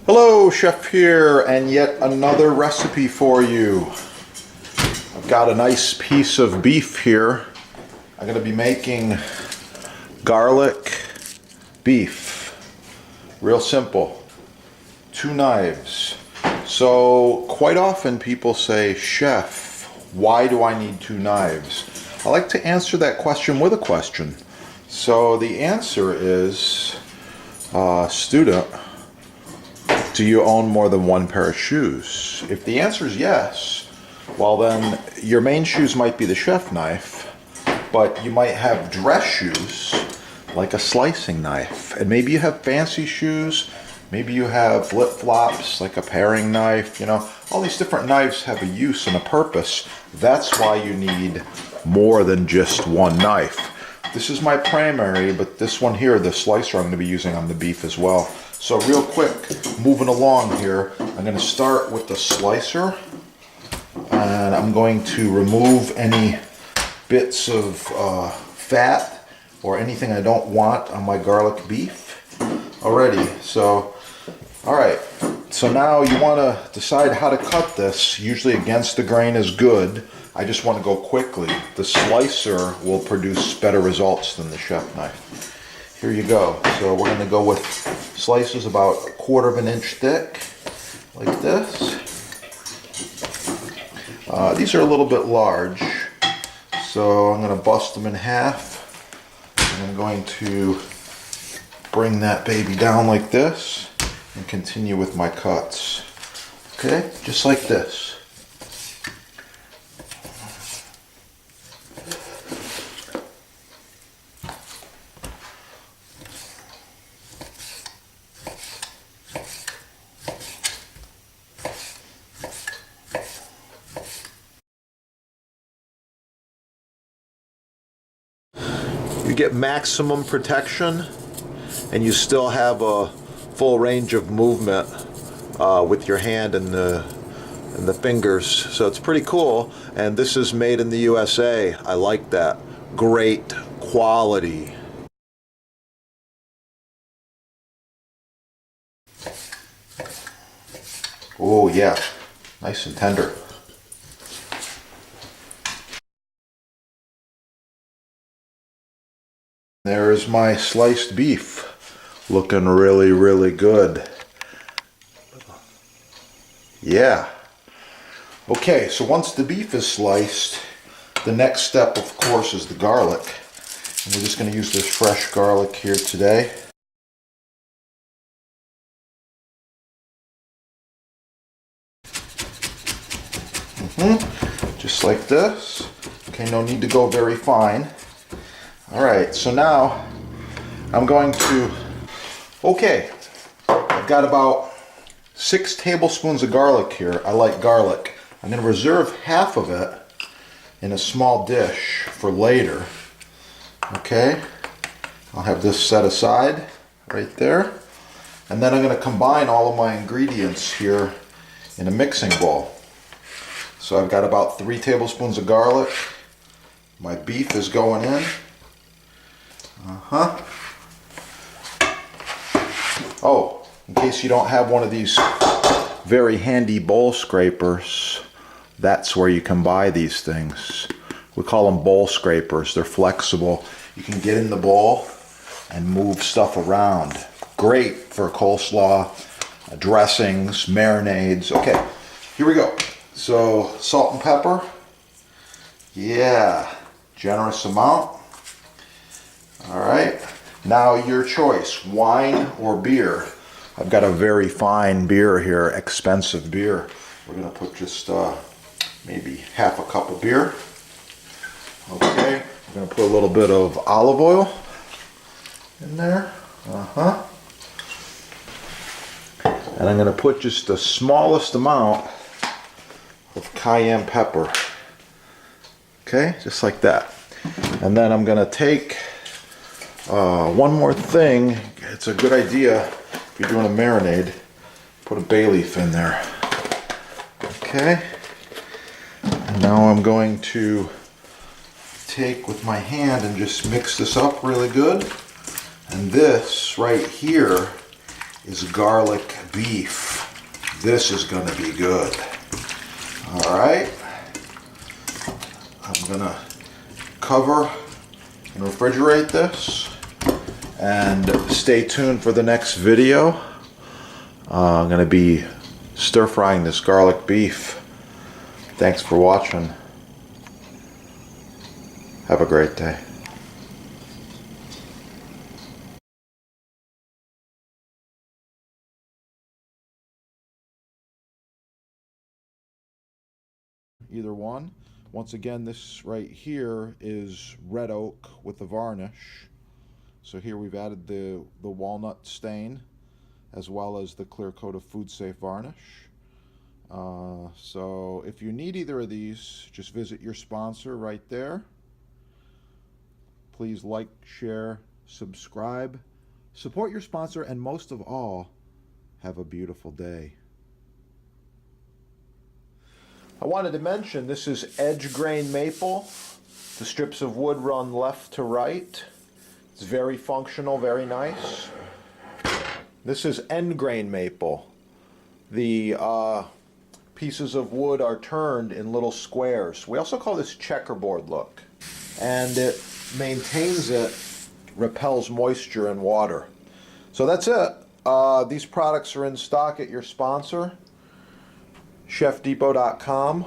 Hello, Chef here, and yet another recipe for you. I've got a nice piece of beef here. I'm going to be making garlic beef. Real simple. 2 knives. So quite often people say, Chef, why do I need 2 knives? I like to answer that question with a question. So the answer is, student, do you own more than 1 pair of shoes? If the answer is yes, well then your main shoes might be the chef knife, but you might have dress shoes like a slicing knife. And maybe you have fancy shoes, maybe you have flip-flops like a paring knife, you know, all these different knives have a use and a purpose. That's why you need more than just 1 knife. This is my primary, but this one here, the slicer, I'm going to be using on the beef as well. So real quick, moving along here, I'm going to start with the slicer, and I'm going to remove any bits of fat or anything I don't want on my garlic beef already. So, alright, so now you want to decide how to cut this. Usually against the grain is good. I just want to go quickly. The slicer will produce better results than the chef knife. Here you go. So we're going to go with slices about 1/4 inch thick, like this. These are a little bit large, so I'm going to bust them in half. And I'm going to bring that baby down like this and continue with my cuts. Okay, just like this. You get maximum protection and you still have a full range of movement with your hand and the fingers, so it's pretty cool. And this is made in the USA. I like that. Great quality. Oh yeah, nice and tender. There's my sliced beef, looking really, really good. Yeah. Okay, so once the beef is sliced, the next step, of course, is the garlic. And we're just going to use this fresh garlic here today. Just like this. Okay, no need to go very fine. Alright, so now I'm going to, okay, I've got about 6 tablespoons of garlic here. I like garlic. I'm going to reserve half of it in a small dish for later. Okay, I'll have this set aside right there. And then I'm going to combine all of my ingredients here in a mixing bowl. So I've got about 3 tablespoons of garlic. My beef is going in. Oh, in case you don't have one of these very handy bowl scrapers, that's where you can buy these things. We call them bowl scrapers. They're flexible. You can get in the bowl and move stuff around. Great for coleslaw, dressings, marinades. Okay, here we go. So, salt and pepper. Yeah, generous amount. Alright, now your choice, wine or beer. I've got a very fine beer here, expensive beer. We're going to put just maybe half a cup of beer. Okay, I'm going to put a little bit of olive oil in there. And I'm going to put just the smallest amount of cayenne pepper. Okay, just like that. And then I'm going to take one more thing. It's a good idea if you're doing a marinade, put a bay leaf in there. Okay, and now I'm going to take with my hand and just mix this up really good. And this right here is garlic beef. This is going to be good. All right. I'm going to cover and refrigerate this. And stay tuned for the next video. I'm going to be stir frying this garlic beef. Thanks for watching. Have a great day. Either one. Once again, this right here is red oak with the varnish. So here we've added the walnut stain as well as the clear coat of food safe varnish. So if you need either of these, just visit your sponsor right there. Please like, share, subscribe, support your sponsor, and most of all, have a beautiful day. I wanted to mention this is edge grain maple. The strips of wood run left to right. It's very functional, very nice. This is end grain maple. The pieces of wood are turned in little squares. We also call this checkerboard look. And it maintains it, repels moisture and water. So that's it. These products are in stock at your sponsor, chefdepot.com.